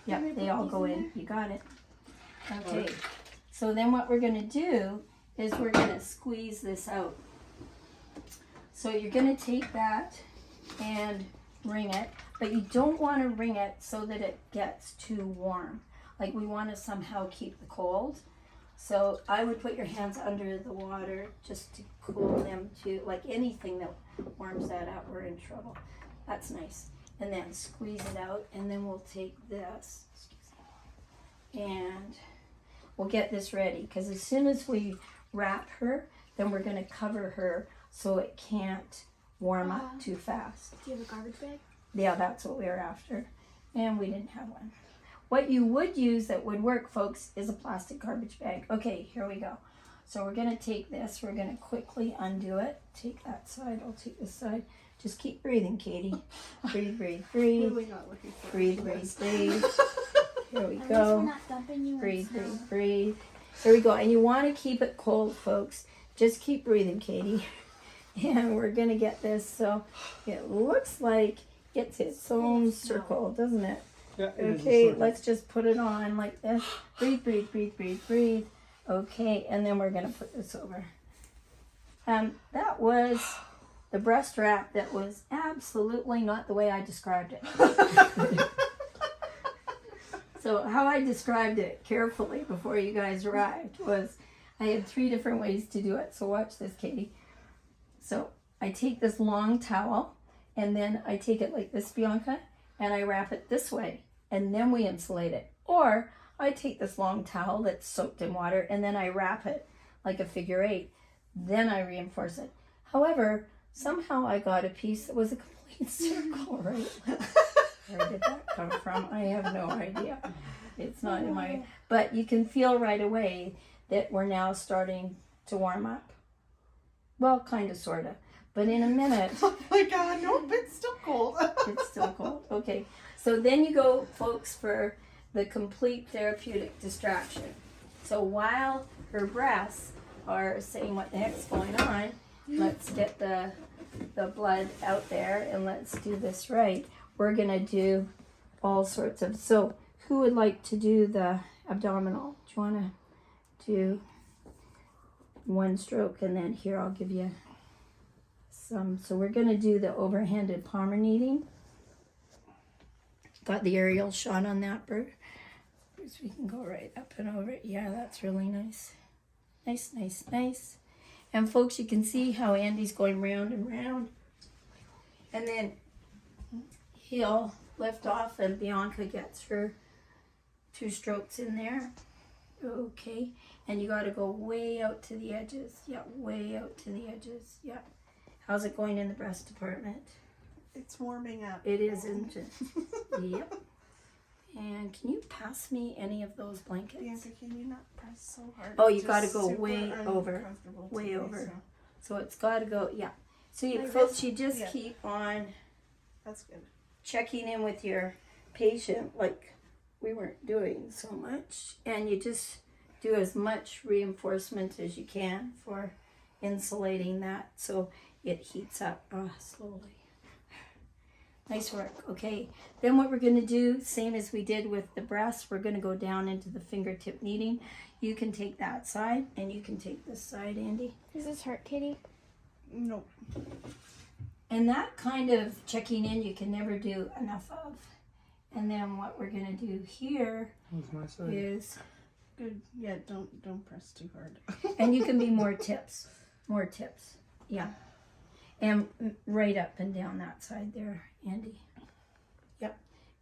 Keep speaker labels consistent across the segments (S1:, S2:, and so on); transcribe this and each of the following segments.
S1: Yep, they all go in. You got it. Okay. So then what we're going to do is we're going to squeeze this out. So you're going to take that and wring it, but you don't want to wring it so that it gets too warm. Like we want to somehow keep the cold. So I would put your hands under the water just to cool them to, like anything that warms that up, we're in trouble. That's nice. And then squeeze it out, and then we'll take this and we'll get this ready, because as soon as we wrap her, then we're going to cover her so it can't warm up too fast.
S2: Do you have a garbage bag?
S1: Yeah, that's what we were after, and we didn't have one. What you would use that would work, folks, is a plastic garbage bag. Okay, here we go. So we're going to take this, we're going to quickly undo it. Take that side, I'll take this side. Just keep breathing, Katie. Breathe, breathe, breathe.
S2: Really not looking for
S1: breathe, breathe, breathe. Here we
S2: At
S1: go.
S2: least we're not dumping you
S1: Breathe,
S2: in
S1: breathe,
S2: snow.
S1: breathe. Here we go. And you want to keep it cold, folks. Just keep breathing, Katie. And we're going to get this so it looks like it's its own circle, doesn't it?
S3: Yeah, it is a
S1: Okay,
S3: circle.
S1: let's just put it on like this. Breathe, breathe, breathe, breathe, breathe. Okay, and then we're going to put this over. That was the breast wrap that was absolutely not the way I described it. So how I described it carefully before you guys arrived was I had 3 different ways to do it. So watch this, Katie. So I take this long towel, and then I take it like this, Bianca, and I wrap it this way, and then we insulate it. Or I take this long towel that's soaked in water, and then I wrap it like a figure 8. Then I reinforce it. However, somehow I got a piece that was a complete circle, right? Where did that come from? I have no idea. It's not in my... But you can feel right away that we're now starting to warm up. Well, kind of, sort of. But in a minute...
S4: Oh my God, no, it's still cold.
S1: It's still cold. Okay. So then you go, folks, for the complete therapeutic distraction. So while her breasts are saying what the heck's going on, let's get the blood out there and let's do this right. We're going to do all sorts of... So who would like to do the abdominal? Do you want to do one stroke? And then here, I'll give you some. So we're going to do the overhanded palmar kneading. Got the aerial shot on that, Bert. So we can go right up and over it. Yeah, that's really nice. Nice, nice, nice. And folks, you can see how Andy's going round and round. And then he'll lift off and Bianca gets her 2 strokes in there. Okay. And you got to go way out to the edges. Yeah, way out to the edges. Yeah. How's it going in the breast department?
S4: It's warming up.
S1: It is, isn't it? Yep. And can you pass me any of those blankets?
S4: Bianca, can you not press so hard?
S1: Oh, you
S4: It's
S1: got to
S4: just
S1: go
S4: super
S1: way over.
S4: uncomfortable
S1: Way
S4: today,
S1: over.
S4: so
S1: So it's got to go, yeah. So you
S4: My
S1: folks,
S4: wrist-
S1: you just
S4: yeah.
S1: keep on
S4: That's good.
S1: checking in with your patient like we weren't doing so much. And you just do as much reinforcement as you can for insulating that so it heats up slowly. Nice work. Okay, then what we're going to do, same as we did with the breast, we're going to go down into the fingertip kneading. You can take that side and you can take this side, Andy.
S2: Does this hurt, Katie?
S4: No.
S1: And that kind of checking in you can never do enough of. And then what we're going to do here
S3: That's my side.
S1: is,
S4: Good. Yeah, don't press too hard.
S1: and you can be more tips. More tips. Yeah. And right up and down that side there, Andy. Yep.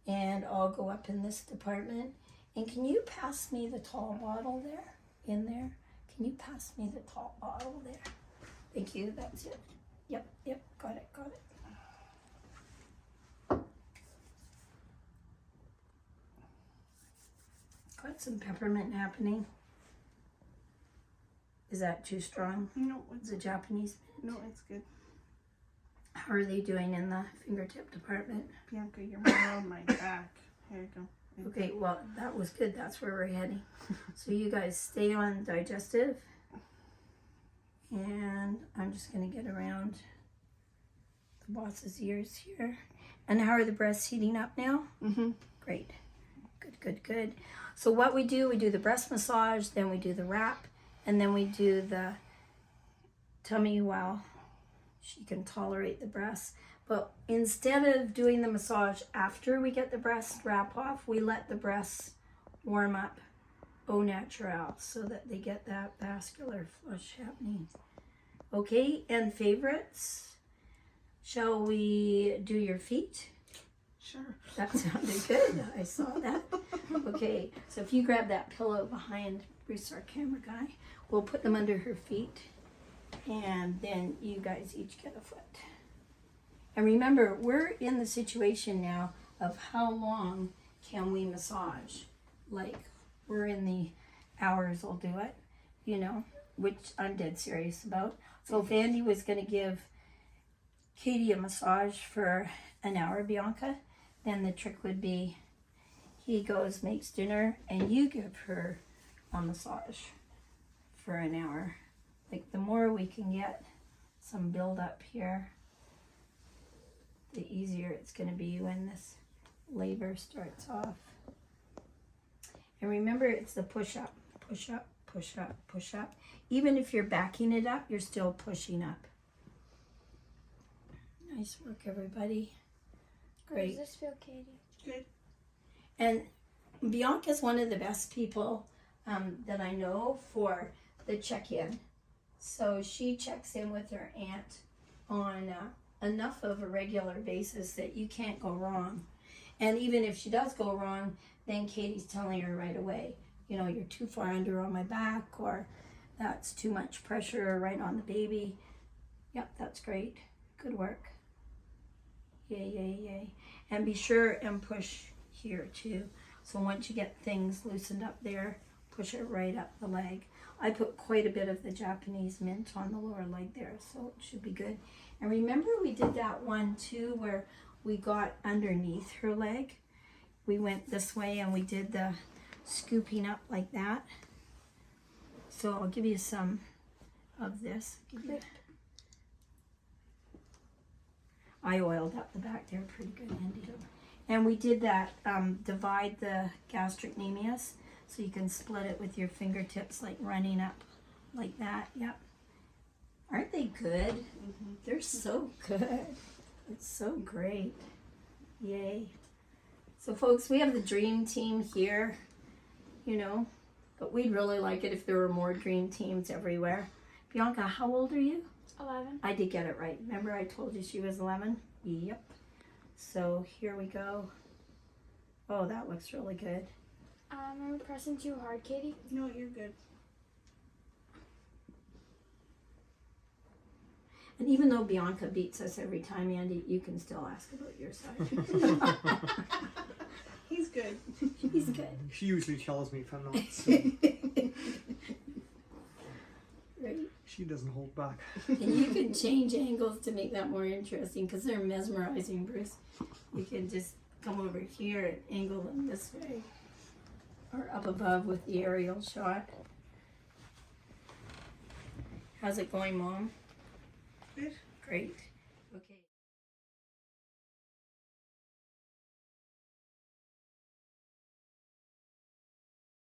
S1: And I'll go up in this department. And can you pass me the tall bottle there? In there? Can you pass me the tall bottle there? Thank you. That's it. Yep. Yep. Got it. Got it. Got some peppermint happening. Is that too strong?
S4: No,
S1: Is it Japanese?
S4: no, it's good.
S1: How are they doing in the fingertip department?
S4: Bianca, you're more on my back. Here you go.
S1: Okay, well, that was good. That's where we're heading. So you guys stay on digestive. And I'm just going to get around the boss's ears here. And how are the breasts heating up now?
S4: Mm-hmm.
S1: Great. Good, good. So what we do the breast massage, then we do the wrap, and then we do the tummy while she can tolerate the breasts. But instead of doing the massage after we get the breast wrap off, we let the breasts warm up au naturel so that they get that vascular flush happening. Okay, and favorites? Shall we do your feet?
S4: Sure.
S1: That sounded good. I saw that. Okay, so if you grab that pillow behind Bruce, our camera guy, we'll put them under her feet, and then you guys each get a foot. And remember, we're in the situation now of how long can we massage. Like, we're in the hours I'll do it, you know, which I'm dead serious about. So if Andy was going to give Katie a massage for an hour, Bianca, then the trick would be he goes, makes dinner, and you give her a massage for an hour. Like, the more we can get some build up here, the easier it's going to be when this labor starts off. And remember, it's the push up, push up, push up, push up. Even if you're backing it up, you're still pushing up. Nice work, everybody. Great.
S2: How does this feel, Katie?
S4: Good.
S1: And Bianca's one of the best people that I know for the check-in. So she checks in with her aunt on enough of a regular basis that you can't go wrong. And even if she does go wrong, then Katie's telling her right away, you know, you're too far under on my back, or that's too much pressure right on the baby. Yep, that's great. Good work. Yay, yay, yay. And be sure and push here too. So once you get things loosened up there, push it right up the leg. I put quite a bit of the Japanese mint on the lower leg there, so it should be good. And remember, we did that one too where we got underneath her leg. We went this way and we did the scooping up like that. So I'll give you some of this. I oiled up the back there pretty good, Andy. And we did that, divide the gastrocnemius, so you can split it with your fingertips, like running up like that. Yep. Aren't they good? Mm-hmm. They're so good. It's so great. Yay. So folks, we have the dream team here, you know, but we'd really like it if there were more dream teams everywhere. Bianca, how old are you?
S2: 11.
S1: I did get it right. Remember I told you she was 11? Yep. So here we go. Oh, that looks really good.
S2: Am I pressing too hard, Katie?
S4: No, you're good.
S1: And even though Bianca beats us every time, Andy, you can still ask about your side.
S4: He's good.
S1: He's good.
S3: She usually tells me if I'm not. So
S1: Right.
S3: she doesn't hold back.
S1: And you can change angles to make that more interesting because they're mesmerizing, Bruce. You can just come over here and angle them this way. Or up above with the aerial shot. How's it going, Mom?
S4: Good.
S1: Great.